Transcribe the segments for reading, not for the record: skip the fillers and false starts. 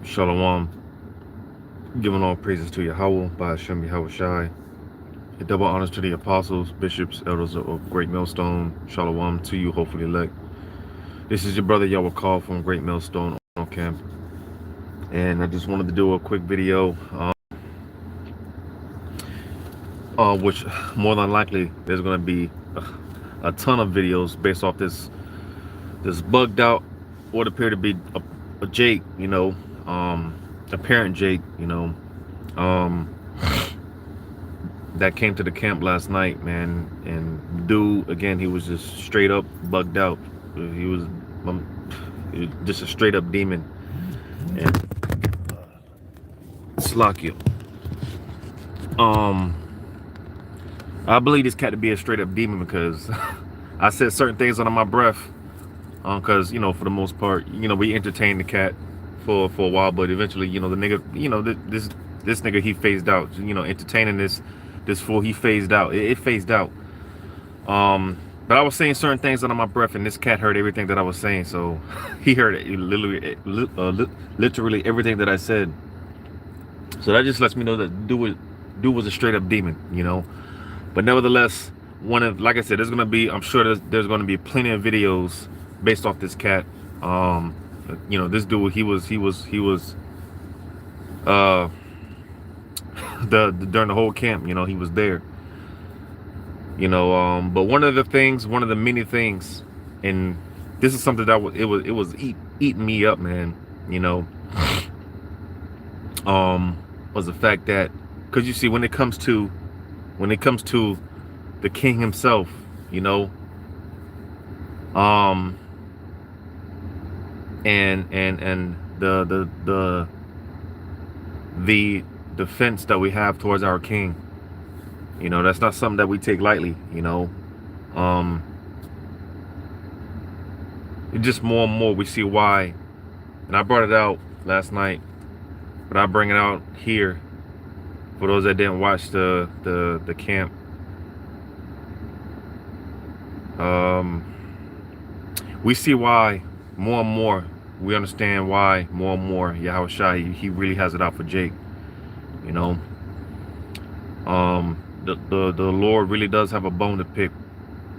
Shalom. Giving all praises to Yahweh by Hashem Yahweh Shai. Double honors to the apostles, bishops, elders of Great Millstone. Shalom to you, hopefully elect. This is your brother Yahweh Call from Great Millstone on camp. And I just wanted to do a quick video, which more than likely there's going to be a ton of videos based off this bugged out, what appeared to be a Jake, apparent Jake, that came to the camp last night, man. And dude, again, he was just straight up bugged out. He was just a straight up demon. And Slakia. I believe this cat to be a straight up demon because I said certain things under my breath. Because for the most part, we entertained the cat for a while, but eventually, the nigga, this nigga, he phased out. Entertaining this fool, he phased out. It phased out. But I was saying certain things under my breath, and this cat heard everything that I was saying. So he heard it, literally everything that I said. So that just lets me know that dude was a straight up demon, But nevertheless, like I said, there's gonna be, I'm sure there's gonna be plenty of videos based off this cat. This dude, he was during the whole camp, he was there. But one of the many things, and this is something that was eating me up, man. Was the fact that, because you see, when it comes to the king himself, and the defense that we have towards our king, that's not something that we take lightly. It just more and more we see why, and I brought it out last night, but I bring it out here for those that didn't watch the camp. We see why more and more. We understand why more and more Yahweh Shai, he really has it out for Jake. The Lord really does have a bone to pick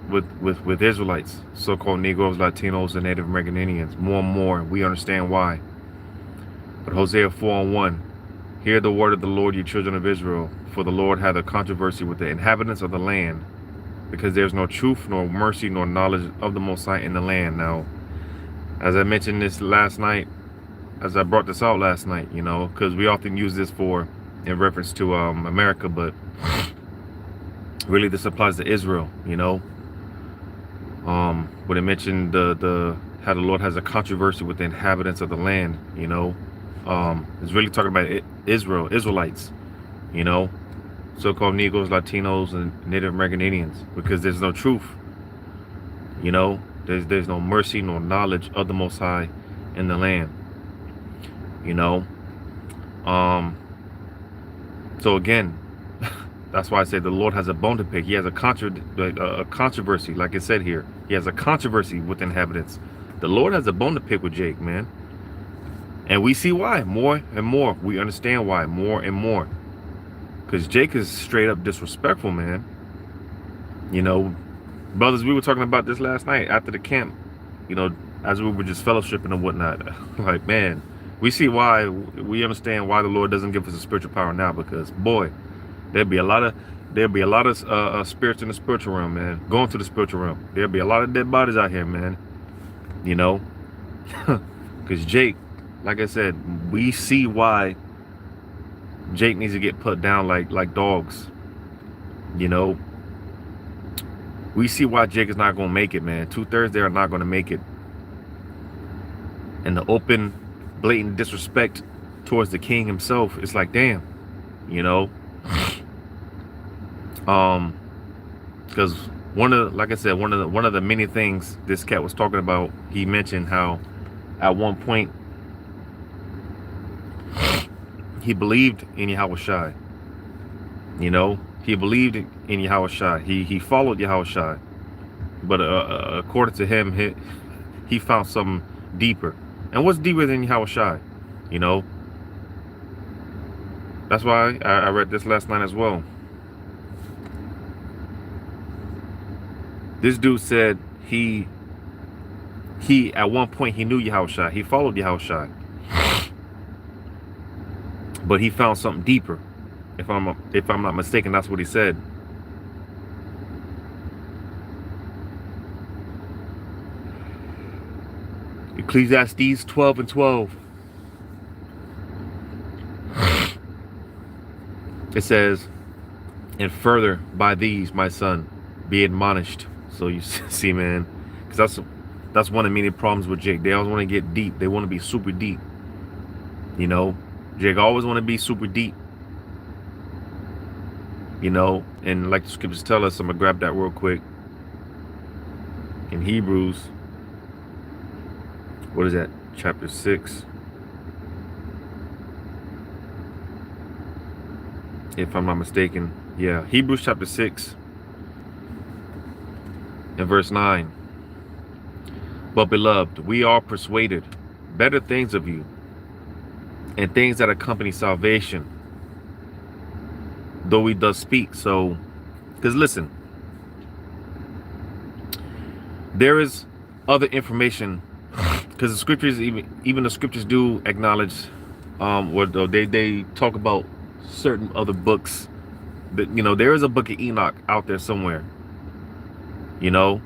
with Israelites, so-called Negroes, Latinos, and Native American Indians. More and more we understand why. But Hosea 4:1, hear the word of the Lord, you children of Israel, for the Lord hath a controversy with the inhabitants of the land, because there's no truth, nor mercy, nor knowledge of the Most High in the land. Now, as I mentioned this last night, as I brought this out last night, because we often use this in reference to America, but really this applies to Israel, when it mentioned how the Lord has a controversy with the inhabitants of the land, it's really talking about Israelites, so-called Negroes, Latinos, and Native American Indians, because there's no truth, there's no mercy nor knowledge of the Most High in the land, so again, that's why I say the Lord has a bone to pick. He has a controversy, like it said here. He has a controversy with inhabitants. The Lord has a bone to pick with Jake, man. And we see why more and more. We understand why more and more. Because Jake is straight up disrespectful, man. Brothers, we were talking about this last night after the camp, as we were just fellowshipping and whatnot. Like, man, we see why, we understand why the Lord doesn't give us a spiritual power now, because, boy, there'll be a lot of spirits in the spiritual realm, man. Going to the spiritual realm. There'll be a lot of dead bodies out here, man. Because Jake, like I said, we see why Jake needs to get put down like dogs. We see why Jake is not going to make it, man. 2/3 they are not going to make it. And the open, blatant disrespect towards the king himself, it's like, damn, because one of the many things this cat was talking about, he mentioned how at one point he believed in Yahweh Shai. He believed in Yahweh Shai. He followed Yahweh Shai. But according to him, he found something deeper. And what's deeper than Yahweh Shai? That's why I read this last night as well. This dude said he at one point he knew Yahushua. He followed Yahushua. But he found something deeper. If I'm not mistaken, that's what he said. Ecclesiastes 12:12. It says, and further by these, my son, be admonished. So you see, man, because that's one of the many problems with Jake. They always want to get deep. They want to be super deep. You know, Jake always want to be super deep. You know, and like the scriptures tell us, I'm gonna grab that real quick. In Hebrews, what is that? Chapter 6. If I'm not mistaken. Yeah, Hebrews chapter 6 and verse 9. But beloved, we are persuaded better things of you, and things that accompany salvation, though we does speak. So, because listen, there is other information, because the scriptures, even the scriptures do acknowledge, what they talk about certain other books. That, you know, there is a book of Enoch out there somewhere. You know,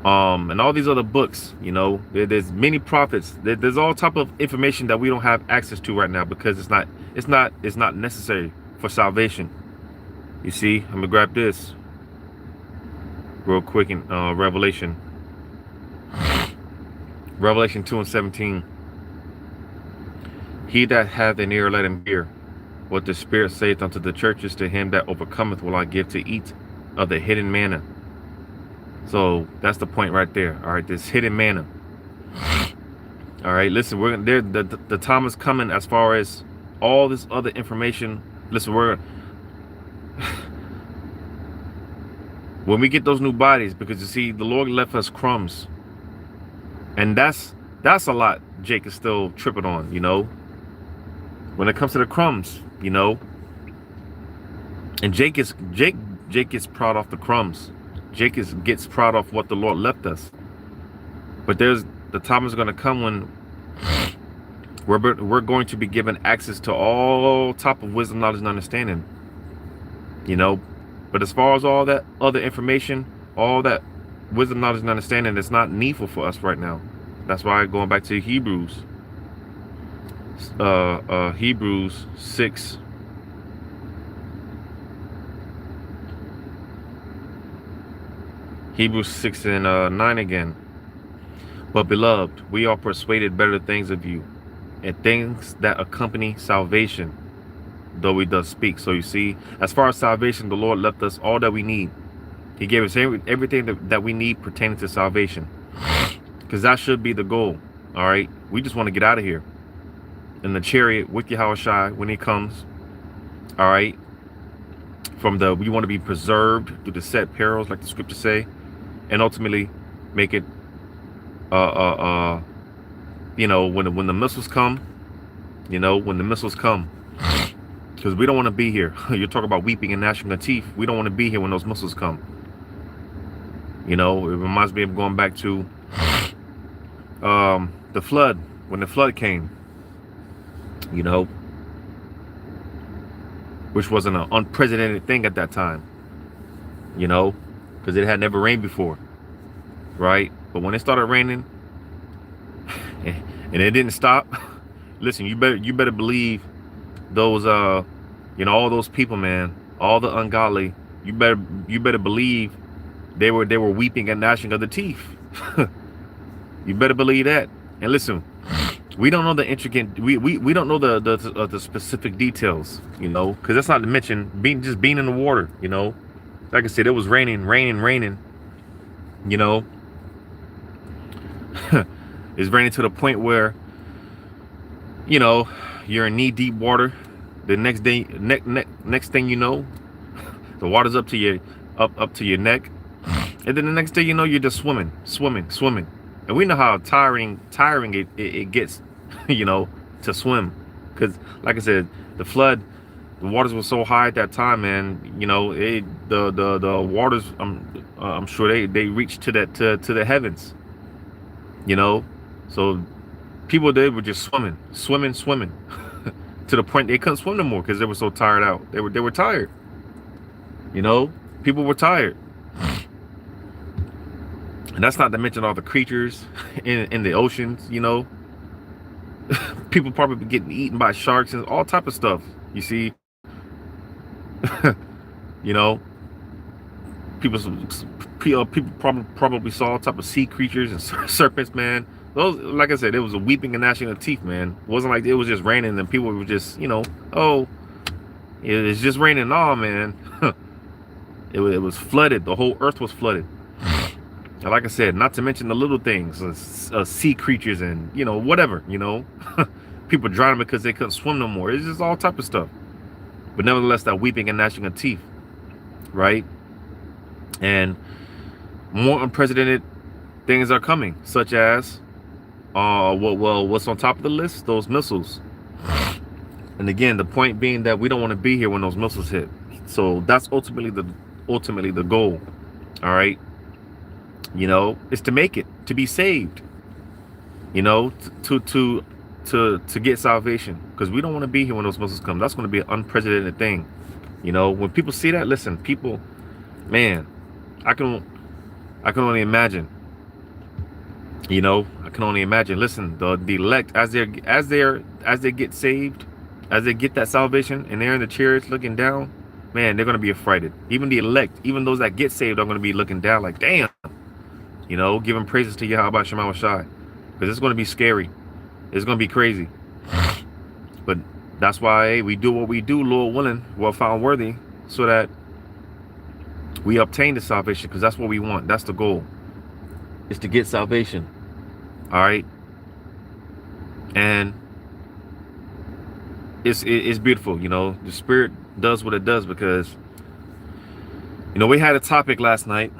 and all these other books. You know, there's many prophets. There's all type of information that we don't have access to right now because it's not necessary for salvation. You see, I'm gonna grab this real quick in Revelation 2:17. He that hath an ear, let him hear what the Spirit saith unto the churches. To him that overcometh will I give to eat of the hidden manna. So that's the point right there. All right, this hidden manna. All right, listen, we're there. The time is coming as far as all this other information. Listen, when we get those new bodies, because you see, the Lord left us crumbs, and that's a lot. Jake is still tripping on, you know, when it comes to the crumbs, you know. And Jake gets proud off the crumbs. Jake gets proud off what the Lord left us. But the time is going to come when we're going to be given access to all type of wisdom, knowledge, and understanding. You know, but as far as all that other information, all that wisdom, knowledge, and understanding, it's not needful for us right now. That's why going back to Hebrews, Hebrews 6. Hebrews 6 and 9 again. But beloved, we are persuaded better things of you, and things that accompany salvation, though we does speak. So you see, as far as salvation, the Lord left us all that we need. He gave us everything that we need pertaining to salvation, because that should be the goal. All right, we just want to get out of here in the chariot with Yahushua when he comes. All right, we want to be preserved through the set perils, like the scriptures say, and ultimately make it you know, when the missiles come, you know, when the missiles come, because we don't want to be here. You're talking about weeping and gnashing of teeth. We don't want to be here when those missiles come. You know, it reminds me of going back to the flood, when the flood came, you know, which wasn't an unprecedented thing at that time, you know, because it had never rained before, right? But when it started raining and it didn't stop, listen, you better believe those you know, all those people, man, all the ungodly, you better believe they were weeping and gnashing of the teeth. You better believe that. And listen, we don't know the intricate, we don't know the specific details, you know, because that's not to mention being in the water, you know. Like I said, it was raining, you know. It's raining to the point where, you know, you're in knee-deep water. The next day, next thing you know, the water's up to your neck, and then the next day, you know, you're just swimming. And we know how tiring it gets, you know, to swim. Because, like I said, the flood, the waters were so high at that time, man. You know, the waters. I'm sure they reached to to the heavens. You know, so people, they were just swimming, to the point they couldn't swim no more because they were so tired out. They were tired. You know, people were tired. And that's not to mention all the creatures in the oceans, you know. People probably getting eaten by sharks and all type of stuff. You see, you know, people probably saw all type of sea creatures and serpents, man. Those, like I said, it was a weeping and gnashing of teeth, man. It wasn't like it was just raining and people were just, you know, oh, it's just raining. No, man. It was flooded. The whole earth was flooded. And like I said, not to mention the little things, sea creatures and, you know, whatever, you know. People drowning because they couldn't swim no more. It's just all type of stuff. But nevertheless, that weeping and gnashing of teeth, right? And more unprecedented things are coming, such as, what's on top of the list? Those missiles. And again, the point being that we don't want to be here when those missiles hit. So that's ultimately the goal. All right. You know, is to make it, to be saved, you know, to get salvation, because we don't want to be here when those missiles come. That's going to be an unprecedented thing. You know, when people see that, listen, people, man, I can only imagine. You know, I can only imagine. Listen, the elect, as they get saved, as they get that salvation, and they're in the chariots looking down, man, they're going to be affrighted. Even the elect, even those that get saved, are going to be looking down like, damn. You know, giving praises to Yahweh Shema Shai, because it's going to be scary. It's going to be crazy. But that's why we do what we do, Lord willing, well found worthy, so that we obtain the salvation, because that's what we want. That's the goal, is to get salvation. All right. And it's beautiful. You know, the Spirit does what it does, because, you know, we had a topic last night.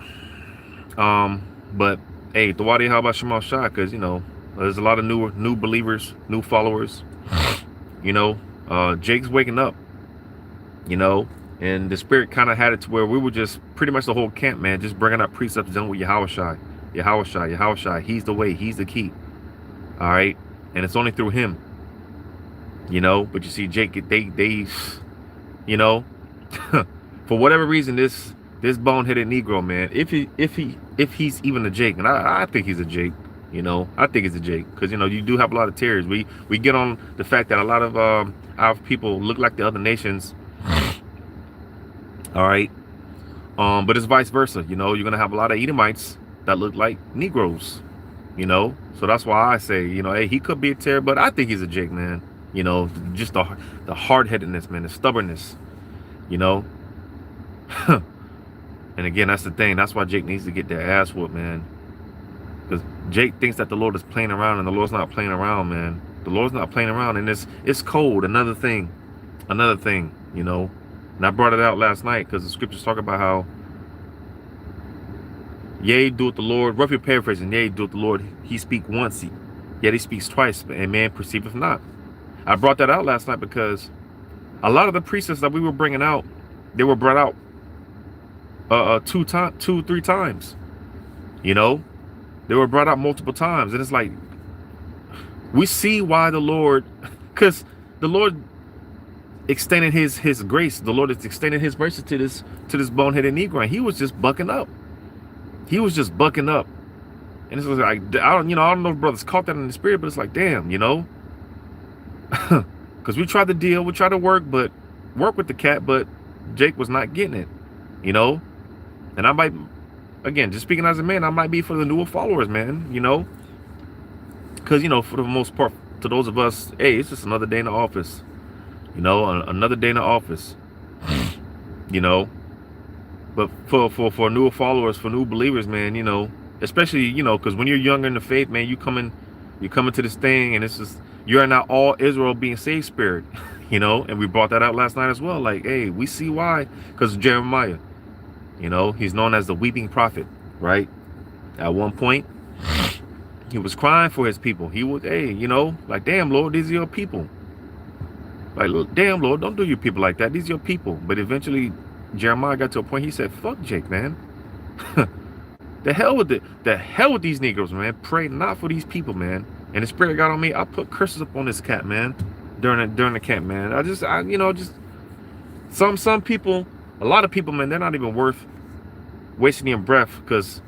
But hey, the Wadi Haba Shema Shah, because, you know, there's a lot of new believers, new followers. You know, Jake's waking up, you know, and the Spirit kind of had it to where we were just pretty much the whole camp, man, just bringing up precepts done with Yahweh Shai. He's the way, he's the key. All right. And it's only through him, you know. But you see, Jake, they you know, for whatever reason, this boneheaded Negro, man, if he's even a Jake, and I think he's a Jake, you know, I think he's a Jake, because, you know, you do have a lot of terrorists. We get on the fact that a lot of our people look like the other nations. All right. But it's vice versa. You know, you're gonna have a lot of Edomites that look like Negroes, you know. So that's why I say, you know, hey, he could be a terror, but I think he's a Jake, man. You know, just the hard-headedness, man, the stubbornness, you know. And again, that's the thing. That's why Jake needs to get their ass whooped, man. Because Jake thinks that the Lord is playing around, and the Lord's not playing around, man. The Lord's not playing around, and it's cold. Another thing, you know. And I brought it out last night because the scriptures talk about how, yea, doeth the Lord, roughly paraphrasing, yea, doeth the Lord, he speak once, yet he speaks twice, and man perceiveth not. I brought that out last night because a lot of the precepts that we were bringing out, they were brought out 3 times. You know, they were brought out multiple times, and it's like, we see why the Lord, because the Lord extended his grace. The Lord is extending his mercy to this boneheaded Negro. He was just bucking up. And it's like, I don't know if brothers caught that in the spirit, but it's like, damn, you know, because we tried to deal, we tried to work with the cat, but Jake was not getting it, you know. And I might, again, just speaking as a man, I might be for the newer followers, man, you know, because, you know, for the most part, to those of us, hey, it's just another day in the office, you know, another day in the office, you know. But for newer followers, for new believers, man, you know, especially, you know, because when you're younger in the faith, man, you coming to this thing, and it's just, you're not all Israel being saved spirit, you know. And we brought that out last night as well. Like, hey, we see why, because Jeremiah, you know, he's known as the weeping prophet, right? At one point, he was crying for his people. He was, hey, you know, like, damn, Lord, these are your people, Like, damn, Lord, don't do your people like that. These are your people. But eventually, Jeremiah got to a point. He said, "Fuck Jake, man. The hell with these Negroes, man. Pray not for these people, man." And the Spirit got on me. I put curses up on this cat, man, during the camp, man. Just some people, a lot of people, man, they're not even worth wasting your breath, because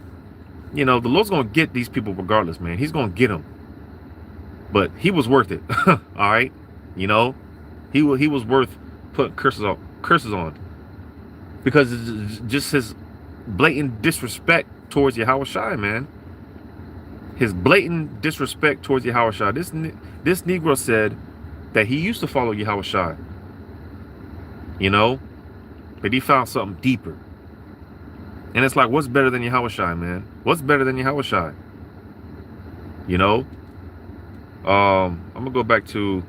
the Lord's gonna get these people regardless, man. He's gonna get them. But he was worth it. All right, he was worth putting curses on, because it's just his blatant disrespect towards Yahweh Shai, man. His blatant disrespect towards Yahweh Shai. This Negro said that he used to follow Yahweh Shai, but he found something deeper. And it's like, what's better than Yahweh Shai, man? What's better than Yahweh Shai? I'm gonna go back to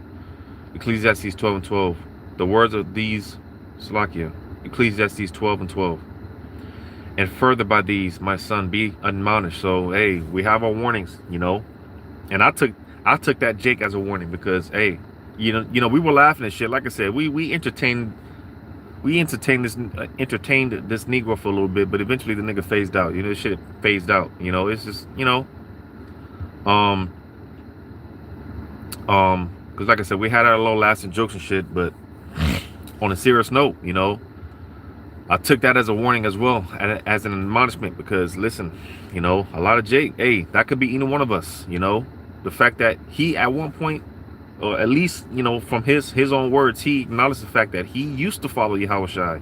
Ecclesiastes 12:12. The words of these, Salakia, Ecclesiastes 12:12. "And further by these, my son, be admonished." So, hey, we have our warnings, And I took that Jake as a warning, because, hey, we were laughing at shit. Like I said, we entertained this Negro for a little bit, but eventually the nigga phased out. This shit phased out. It's just, because like I said, we had our little lasting jokes and shit, but on a serious note, I took that as a warning as well, as an admonishment, because listen, a lot of Jake, hey, that could be any one of us. The fact that he at one point, or at least, from his own words, he acknowledged the fact that he used to follow Yahweh Shai.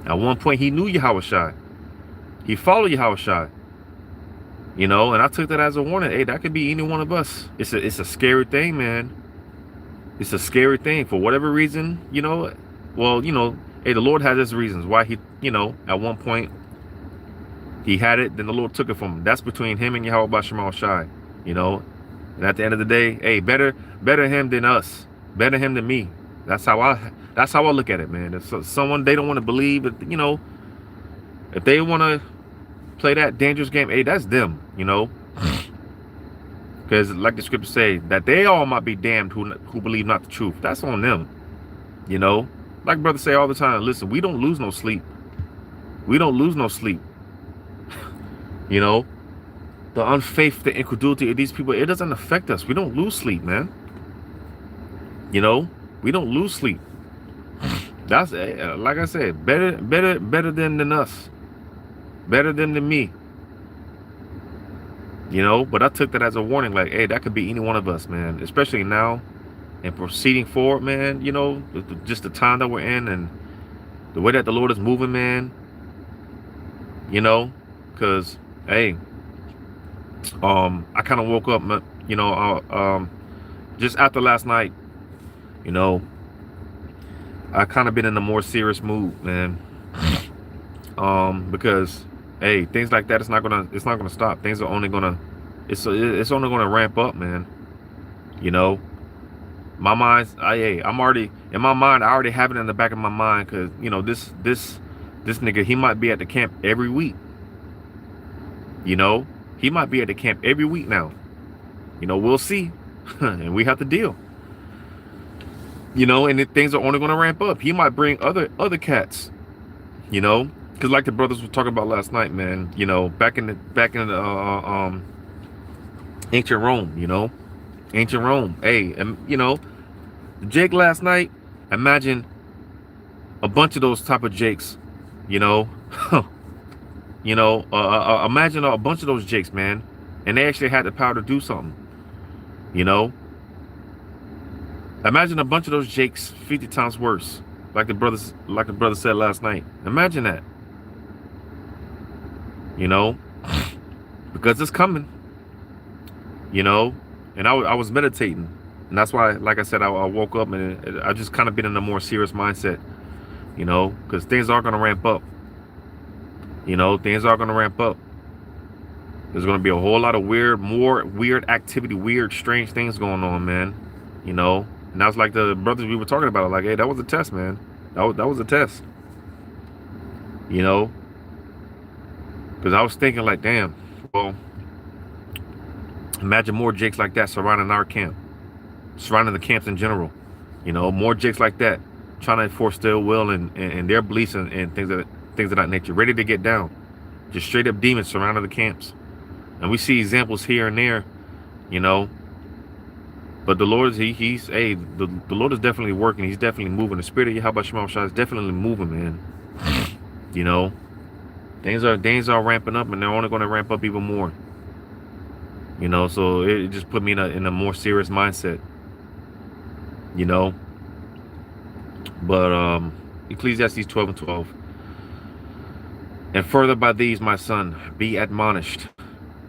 At one point, he knew Yahweh Shai. He followed Yahweh Shai. And I took that as a warning. Hey, that could be any one of us. It's a scary thing, man. It's a scary thing for whatever reason, Well, hey, the Lord has his reasons why he, at one point he had it, then the Lord took it from him. That's between him and Yahweh Bashamal Shai, And at the end of the day, hey, better him than us, better him than me. That's how I look at it, man. If someone, they don't want to believe it, if they want to play that dangerous game, hey, that's them, Because like the scriptures say, that they all might be damned who believe not the truth. That's on them, Like brothers say all the time, listen, we don't lose no sleep. We don't lose no sleep. The unfaith, the incredulity of these people, it doesn't affect us. We don't lose sleep, man. We don't lose sleep. That's like I said, better than us, better than me. But I took that as a warning, like, hey, that could be any one of us, man. Especially now, and proceeding forward, man. Just the time that we're in, and the way that the Lord is moving, man. Because, hey, I kind of woke up, just after last night, I kind of been in a more serious mood, man. Because, hey, things like that, it's not gonna stop. Things are only gonna, it's only gonna ramp up, man. My mind's, I'm already in my mind. I already have it in the back of my mind, because this nigga, he might be at the camp every week. He might be at the camp every week now. We'll see. And we have to deal. And things are only going to ramp up. He might bring other cats. Because like the brothers were talking about last night, man. Back in the ancient Rome. Ancient Rome. Hey, and Jake last night. Imagine a bunch of those type of Jakes. Imagine a bunch of those Jakes, man, and they actually had the power to do something. Imagine a bunch of those Jakes 50 times worse, like the brother said last night. Imagine that. Because it's coming. And I was meditating, and that's why, like I said, I woke up and I just kind of been in a more serious mindset. Because things are gonna ramp up. Things are going to ramp up. There's going to be a whole lot of more weird activity, weird, strange things going on, man. And that was like the brothers we were talking about. Like, hey, that was a test, man. That was a test. Because I was thinking, like, damn, well, imagine more Jakes like that surrounding our camp, surrounding the camps in general. You know, more Jakes like that, trying to enforce their will and their beliefs and things of that nature, ready to get down. Just straight up demons surrounding the camps. And we see examples here and there, you know. But the Lord, the Lord is definitely working. He's definitely moving. The spirit of Yahweh Shema Shai is definitely moving, man. You know, things are ramping up, and they're only going to ramp up even more. You know, so it just put me in a more serious mindset. You know, but Ecclesiastes 12:12. And further by these, my son, be admonished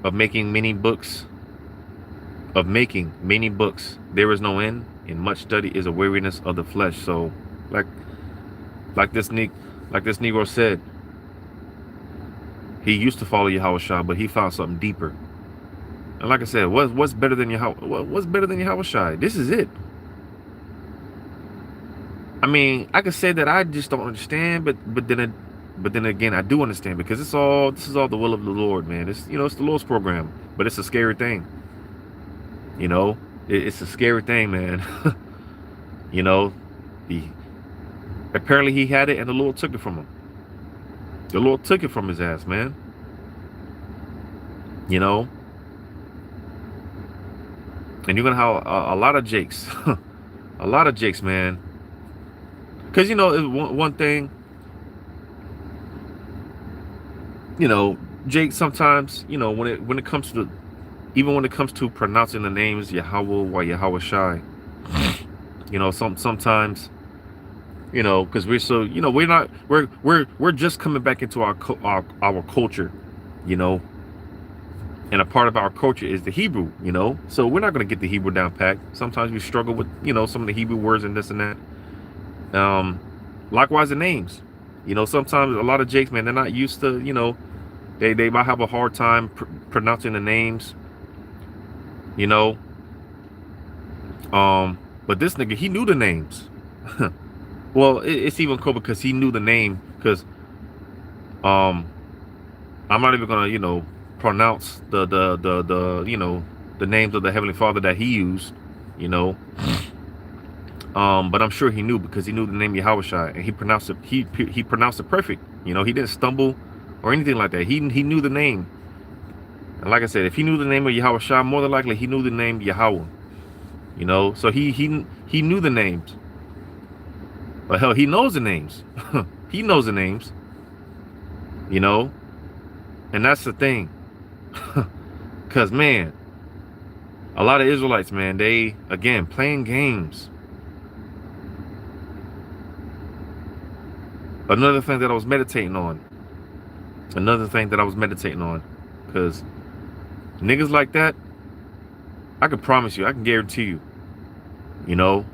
of making many books. Of making many books, there is no end, and much study is a weariness of the flesh. So, like this Negro said, he used to follow Yahweh Shai, but he found something deeper. And like I said, what's better than Yahweh? What's better than Yahweh Shai? This is it. I mean, I could say that I just don't understand, but then again, I do understand, because this is all the will of the Lord, man. It's it's the Lord's program, but it's a scary thing. You know, it's a scary thing, man. You know, apparently he had it, and the Lord took it from him. The Lord took it from his ass, man. You know, and you're gonna have a lot of Jakes, a lot of Jakes, man. Because one thing, Jake sometimes, when it comes to even when it comes to pronouncing the names Yahweh or Yahweh Shai, sometimes, because we're so, we're just coming back into our culture, and a part of our culture is the Hebrew, so we're not going to get the Hebrew down pat. Sometimes we struggle with, some of the Hebrew words and this and that. Likewise, the names, sometimes a lot of Jakes, man, they're not used to, they might have a hard time pronouncing the names. But this nigga, he knew the names. Well, it's even cool because he knew the name, because I'm not even gonna pronounce the names of the Heavenly Father that he used, but I'm sure he knew, because he knew the name Yahweh Shai, and he pronounced it. He pronounced it perfect. He didn't stumble or anything like that. He knew the name. And like I said, if he knew the name of Yahweh Shai, more than likely he knew the name Yahweh. So he knew the names. But hell, he knows the names. He knows the names. And that's the thing. Because, man, a lot of Israelites, man, they, again, playing games. Another thing that I was meditating on. Because niggas like that, I can promise you, I can guarantee you,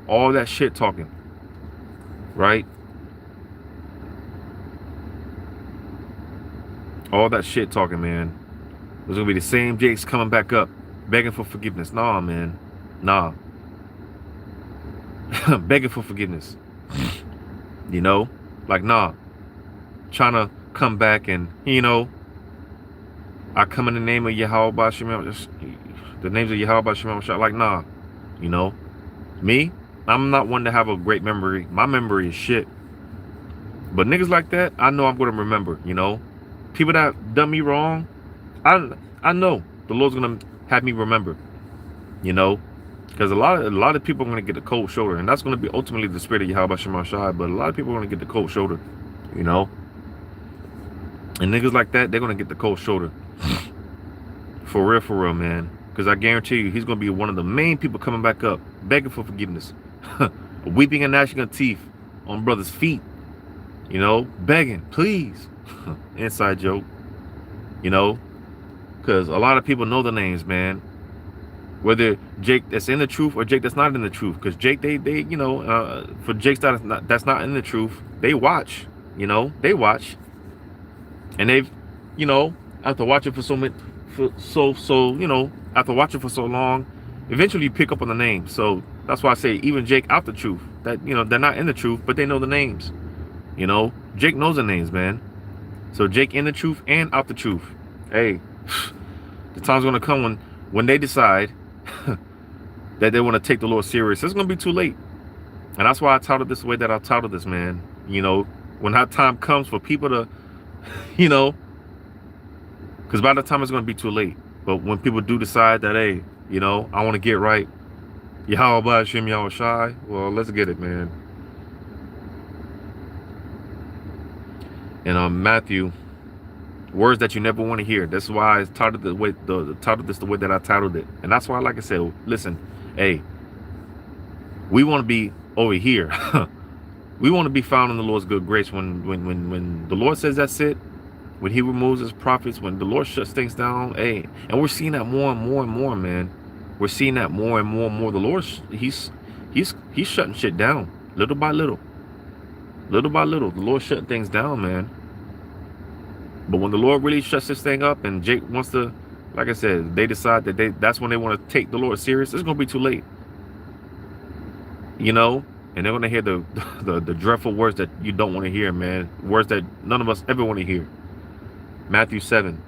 all that shit talking, right? All that shit talking, man. There's gonna be the same Jakes coming back up, begging for forgiveness. Nah, man. Nah. Begging for forgiveness. Like, nah. Trying to come back and, I come in the name of Yahweh B'Shem, the names of Yahweh B'Shem, like, nah. Me, I'm not one to have a great memory. My memory is shit. But niggas like that, I know I'm going to remember, People that done me wrong, I know the Lord's going to have me remember, Because a lot of people are going to get the cold shoulder. And that's going to be ultimately the spirit of Yahweh Shema Shai. But a lot of people are going to get the cold shoulder, And niggas like that, they're going to get the cold shoulder. For real, man. Because I guarantee you, he's going to be one of the main people coming back up, begging for forgiveness. Weeping and gnashing of teeth on brothers' feet. Begging, please. Inside joke. Because a lot of people know the names, man. Whether Jake that's in the truth or Jake that's not in the truth. Because Jake, they for Jakes that's not in the truth, they watch. They watch. And they've, after watching for after watching for so long, eventually you pick up on the names. So that's why I say even Jake out the truth, that they're not in the truth, but they know the names. Jake knows the names, man. So Jake in the truth and out the truth. Hey, the time's gonna come when they decide that they want to take the Lord serious. It's gonna be too late. And that's why I titled this the way that I titled this, man. You know, when that time comes for people to, you know, because by the time it's going to be too late. But when people do decide that, hey, you know, I want to get right, Yahweh Hashem Yahweh Shai, well, let's get it, man. And Matthew, words that you never want to hear. That's why I titled the way titled this the way that I titled it. And that's why, like I said, listen, hey, we want to be over here. We want to be found in the Lord's good grace. When the Lord says that's it, when He removes His prophets, when the Lord shuts things down, hey, and we're seeing that more and more and more, man. We're seeing that more and more and more. The Lord, He's shutting shit down, little by little, little by little. The Lord shutting things down, man. But when the Lord really shuts this thing up, and Jake wants to, like I said, they decide that that's when they want to take the Lord serious, it's gonna be too late. You know, and they're gonna hear the dreadful words that you don't want to hear, man. Words that none of us ever want to hear. Matthew 7.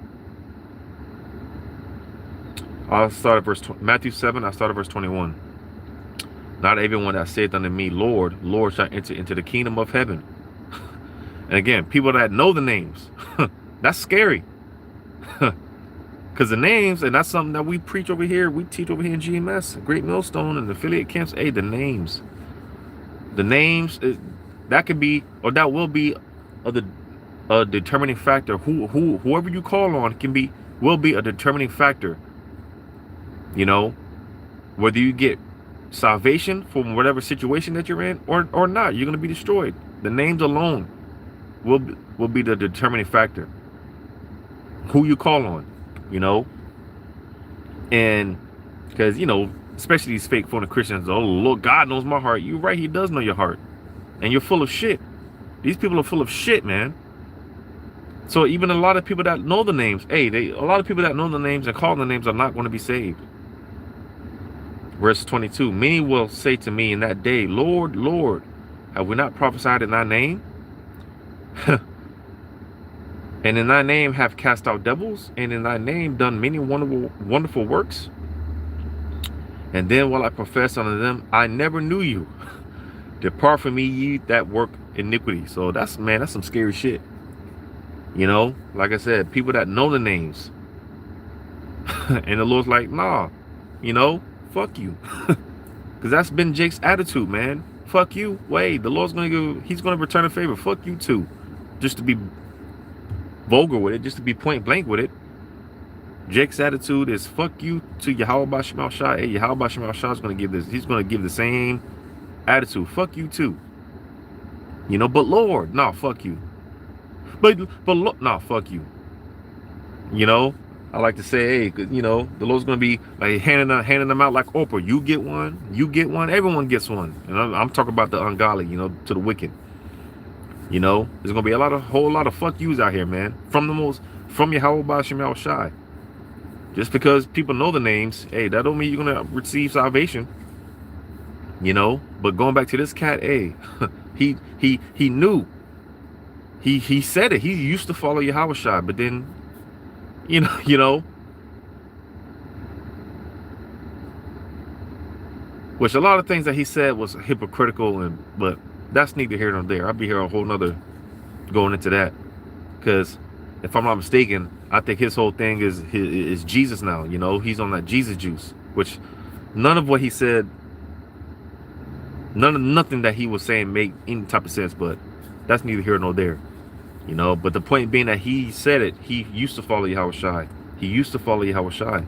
Matthew 7. I start at verse 21. Not everyone that saith unto me, Lord, Lord, shall enter into the kingdom of heaven. And again, people that know the names, that's scary. Because the names, and that's something that we preach over here, we teach over here in GMS, Great Millstone, and affiliate camps. Hey, the names, that could be, or that will be, a determining factor. Whoever you call on will be a determining factor. You know, whether you get salvation from whatever situation that you're in, or not, you're gonna be destroyed. The names alone will be the determining factor. Who you call on, you know, and because, you know, especially these fake phony Christians, oh Lord, God knows my heart. You're right, He does know your heart, and you're full of shit. These people are full of shit, man. So even a lot of people that know the names, hey, a lot of people that know the names and call the names are not going to be saved. Verse 22, many will say to me in that day, Lord, Lord, have we not prophesied in thy name? And in thy name have cast out devils, and in thy name done many wonderful works. And then will I profess unto them, I never knew you. Depart from me, ye that work iniquity. So that's some scary shit. You know, like I said, people that know the names. And the Lord's like, nah, you know, fuck you. Because that's been Jake's attitude, man. Fuck you. Wait, the Lord's He's gonna return a favor. Fuck you too. Just to be vulgar with it, just to be point blank with it. Jake's attitude is fuck you to Yahweh Bashim Al-Shai. Hey, Yahweh Bashim Al-Shai is gonna give this. He's gonna give the same attitude. Fuck you too. You know, but Lord, nah, fuck you. But look, nah, fuck you. You know, I like to say, hey, you know, the Lord's gonna be like handing them out like Oprah. You get one, everyone gets one. And I'm talking about the ungodly, you know, to the wicked. You know, there's gonna be a whole lot of fuck yous out here, man. From Yahweh Bashim Al-Shai. Just because people know the names, hey, that don't mean you're gonna receive salvation. You know, but going back to this cat, hey, he knew. He said it. He used to follow Yahweh Shai, but then, you know, which a lot of things that he said was hypocritical, but that's neither here nor there. I'll be here a whole nother going into that, because if I'm not mistaken, I think his whole thing is Jesus now. You know, he's on that Jesus juice, which none of what he said, nothing that he was saying made any type of sense, but that's neither here nor there. You know, but the point being that he said it, he used to follow Yahweh Shai. He used to follow Yahweh Shai.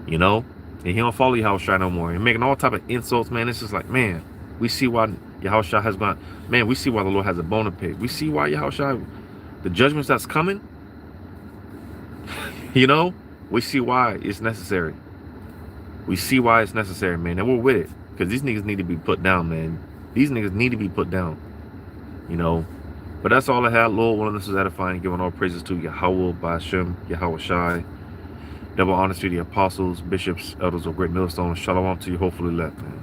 You know, and he don't follow Yahweh Shai no more. And making all type of insults, man. It's just like, man, we see why Yahweh Shai has gone. Man, we see why the Lord has a bone to pick. We see why Yahweh Shai, the judgments that's coming. You know, we see why it's necessary. We see why it's necessary, man, and we're with it, because these niggas need to be put down, man. These niggas need to be put down. You know. But that's all I had. Lord, one of this is edifying, giving all praises to Yahweh, Ba'ashem, Yahweh Shai. Double honors to the apostles, bishops, elders of Great Millstone. Shalom to you, hopefully left, man.